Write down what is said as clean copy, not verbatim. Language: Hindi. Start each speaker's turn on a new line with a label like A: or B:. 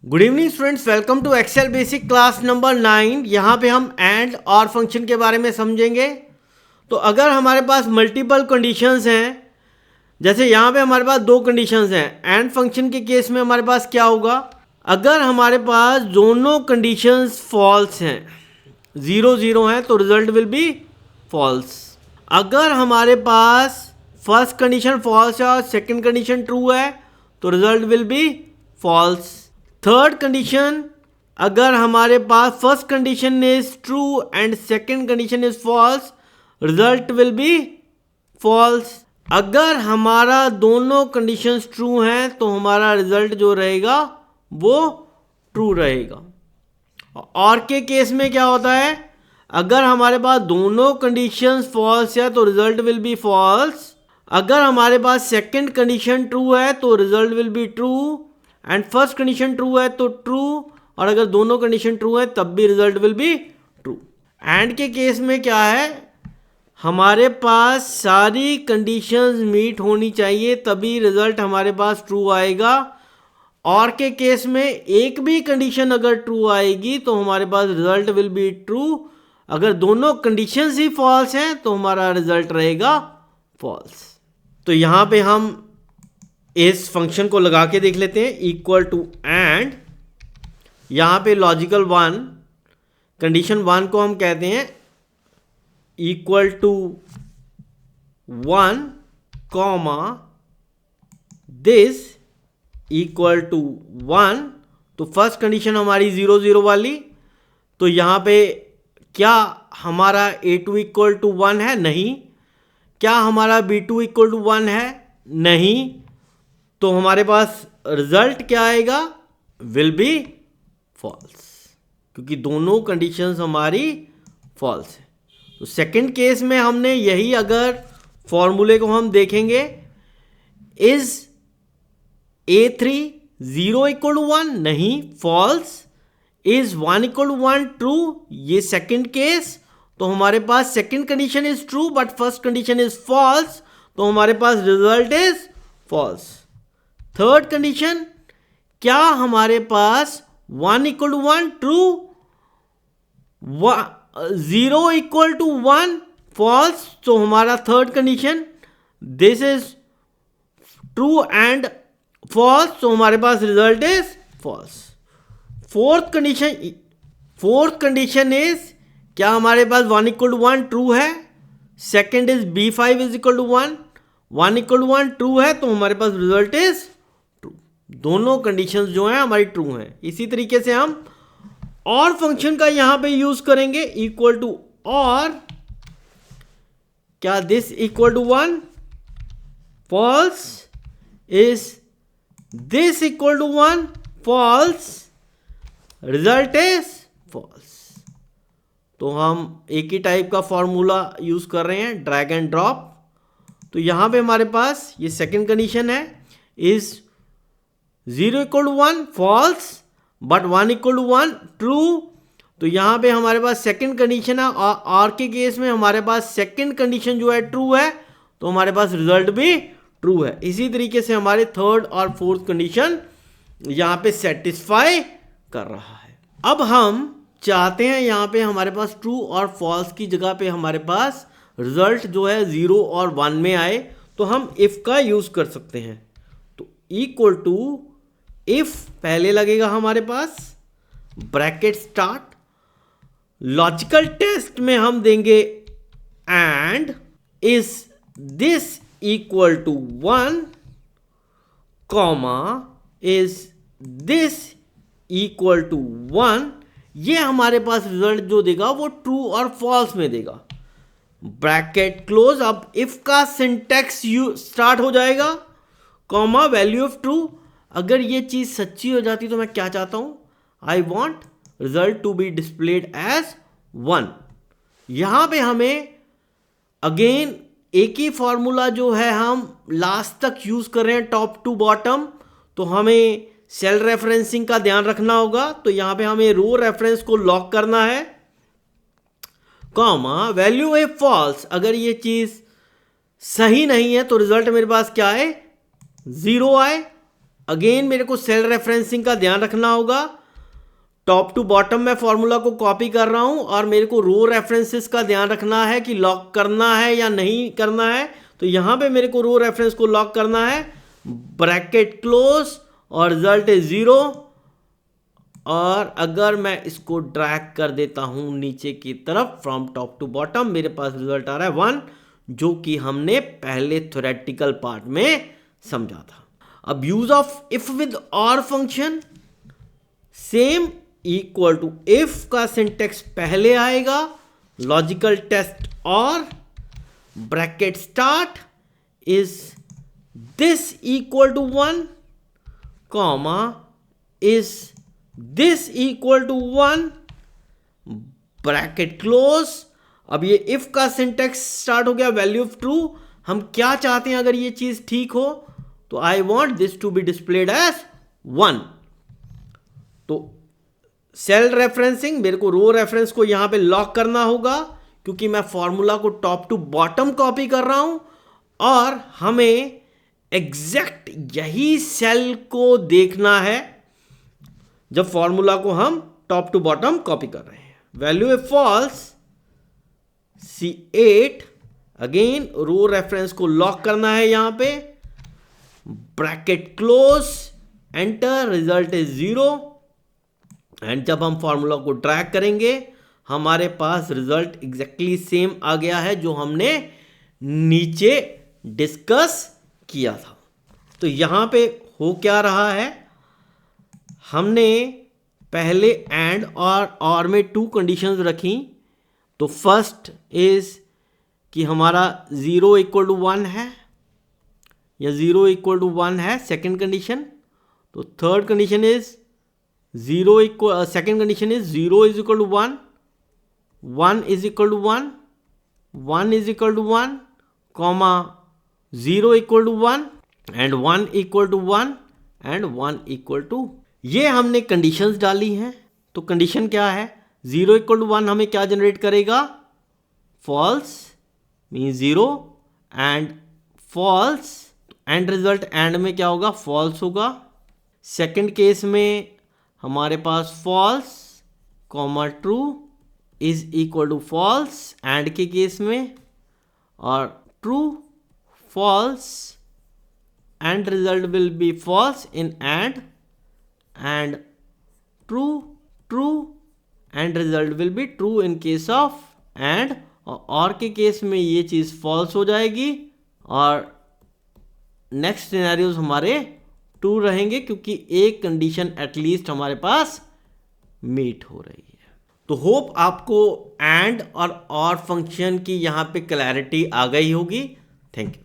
A: Good evening students, welcome to Excel basic class number 9। यहाँ पे हम एंड और फंक्शन के बारे में समझेंगे। तो अगर हमारे पास मल्टीपल कंडीशंस हैं, जैसे यहाँ पे हमारे पास दो कंडीशंस हैं, एंड फंक्शन के केस में हमारे पास क्या होगा? अगर हमारे पास दोनों कंडीशंस फॉल्स हैं, 0 0 हैं, तो रिजल्ट विल बी फॉल्स। अगर हमारे पास फर्स्ट कंडीशन फॉल्स है और सेकंड कंडीशन ट्रू है, तो result will be false. Third condition, अगर हमारे पास first condition is true and second condition is false, result will be false. अगर हमारा दोनों कंडीशंस ट्रू हैं तो हमारा रिजल्ट जो रहेगा वो ट्रू रहेगा। और के केस में क्या होता है? अगर हमारे पास दोनों कंडीशंस फॉल्स है तो रिजल्ट विल बी फॉल्स। अगर हमारे पास सेकंड कंडीशन ट्रू है तो result will be true, and first condition true है तो ट्रू, और अगर दोनों कंडीशन ट्रू है तब भी result will be true. And के केस में क्या है? हमारे पास सारी कंडीशंस मीट होनी चाहिए तभी रिजल्ट हमारे पास ट्रू आएगा। और के केस में एक भी कंडीशन अगर ट्रू आएगी तो हमारे पास रिजल्ट विल बी ट्रू। अगर दोनों कंडीशंस ही फॉल्स हैं तो हमारा रिजल्ट रहेगा फॉल्स। तो यहाँ पे हम इस फंक्शन को लगा के देख लेते हैं, इक्वल टू एंड। यहाँ पे लॉजिकल वन, कंडीशन वन को हम कहते हैं equal to 1 comma this equal to 1। तो फर्स्ट कंडीशन हमारी 0 0 वाली, तो यहाँ पे क्या हमारा A2 इक्वल टू 1 है? नहीं। क्या हमारा B2 इक्वल टू 1 है? नहीं। तो हमारे पास रिजल्ट क्या आएगा? विल बी फॉल्स, क्योंकि दोनों कंडीशंस हमारी फॉल्स है। तो सेकंड केस में हमने यही, अगर फॉर्मूले को हम देखेंगे, इज A3 0 इक्वल टू 1? नहीं, false. Is 1 equal to 1 true? ये सेकंड केस। तो हमारे पास second condition is true but first condition is false, तो हमारे पास result is false. Third condition, क्या हमारे पास 1 equal to 1 true, 0 equal to 1 false, तो हमारा third condition this is true and false, तो हमारे पास result is false. Fourth condition is, क्या हमारे पास 1 इक्वल टू 1 ट्रू है? Second is B5 is equal to 1, 1 equal to 1 true है, तो हमारे पास रिजल्ट इज ट्रू। दोनों कंडीशंस जो हैं हमारी ट्रू हैं। इसी तरीके से हम और फंक्शन का यहां पे यूज करेंगे, इक्वल टू और। क्या this equal to 1? False. Is this equal to 1? False. Result is false. तो हम एक ही टाइप का फॉर्मूला यूज कर रहे हैं, ड्रैग एंड ड्रॉप। तो यहां पे हमारे पास ये सेकंड कंडीशन है, is 0 equal to 1 false but 1 equal to 1 true. तो यहां पे हमारे पास सेकंड कंडीशन है, और के केस में हमारे पास सेकंड कंडीशन जो है ट्रू है, तो हमारे पास रिजल्ट भी ट्रू है। इसी तरीके से हमारे थर्ड और फोर्थ कंडीशन यहां पे सेटिस्फाई कर रहा है। अब हम चाहते हैं यहाँ पे हमारे पास ट्रू और फॉल्स की जगह पे हमारे पास रिजल्ट जो है 0 और 1 में आए, तो हम इफ का यूज कर सकते हैं। तो इक्वल टू इफ पहले लगेगा हमारे पास, ब्रैकेट स्टार्ट, लॉजिकल टेस्ट में हम देंगे and is this equal to 1 comma is this equal to 1। ये हमारे पास रिजल्ट जो देगा वो ट्रू और फॉल्स में देगा। Bracket close. अब इफ का सिंटैक्स स्टार्ट हो जाएगा, कॉमा वैल्यू ऑफ ट्रू। अगर ये चीज सच्ची हो जाती तो मैं क्या चाहता हूं? I want result to be displayed as 1। यहां पे हमें अगेन एक ही फॉर्मूला जो है हम लास्ट तक यूज कर रहे हैं, टॉप टू बॉटम। तो हमें सेल रेफरेंसिंग का ध्यान रखना होगा। तो यहां पे हमें रो रेफरेंस को लॉक करना है, कॉमा वैल्यू ए फॉल्स। अगर ये चीज सही नहीं है तो रिजल्ट मेरे पास क्या है? 0 आए। अगेन मेरे को सेल रेफरेंसिंग का ध्यान रखना होगा। टॉप टू बॉटम में फॉर्मूला को कॉपी कर रहा हूं और मेरे को रो रेफरेंसेस का ध्यान रखना है कि लॉक करना है या नहीं करना है। तो यहां पे मेरे को रो रेफरेंस को लॉक करना है, ब्रैकेट क्लोज और रिजल्ट इज 0। और अगर मैं इसको ड्रैग कर देता हूं नीचे की तरफ फ्रॉम टॉप टू बॉटम, मेरे पास रिजल्ट आ रहा है 1, जो कि हमने पहले थ्योरेटिकल पार्ट में समझा था। अब यूज ऑफ इफ विद और function, same equal to if का सिंटेक्स पहले आएगा, लॉजिकल टेस्ट और bracket start is this equal to 1, comma is this equal to 1, bracket close. अब ये इफ का सिंटेक्स स्टार्ट हो गया, वैल्यू ऑफ ट्रू। हम क्या चाहते हैं अगर ये चीज ठीक हो, तो I want this to be displayed as 1। तो सेल रेफरेंसिंग, मेरे को रो रेफरेंस को यहां पे लॉक करना होगा क्योंकि मैं फॉर्मूला को टॉप टू बॉटम कॉपी कर रहा हूं और हमें एग्जैक्ट यही सेल को देखना है जब फॉर्मूला को हम टॉप टू बॉटम कॉपी कर रहे हैं। वैल्यू है फॉल्स, C8। अगेन रो रेफरेंस को लॉक करना है यहां पे, bracket close, enter, result is 0। And जब हम फॉर्मूला को ड्रैग करेंगे हमारे पास रिजल्ट एग्जैक्टली सेम आ गया है जो हमने नीचे डिस्कस किया था। तो यहां पे हो क्या रहा है, हमने पहले एंड और में 2 कंडीशंस रखी। तो फर्स्ट इज कि हमारा 0 इक्वल टू 1 है या 0 इक्वल टू 1 है, सेकेंड कंडीशन। तो third condition is 0 equal, second condition is 0 is equal to 1, 1 is equal to 1, 1 is equal to 1, comma 0 equal to 1 and 1 equal to 1 and 1 equal to. ये हमने कंडीशंस डाली हैं। तो कंडीशन क्या है, 0 इक्वल टू 1 हमें क्या जनरेट करेगा, false mean 0 and false, and result end में क्या होगा, फॉल्स होगा। सेकंड केस में हमारे पास false comma true is equal to false and के केस में, और true false and result will be false in and true true and result will be true in case of and, और के केस में ये चीज़ फॉल्स हो जाएगी और नेक्स्ट सिनेरियोज हमारे ट्रू रहेंगे क्योंकि एक कंडीशन एटलीस्ट हमारे पास मीट हो रही है। तो होप आपको एंड और फंक्शन की यहाँ पे क्लैरिटी आ गई होगी। Thank you.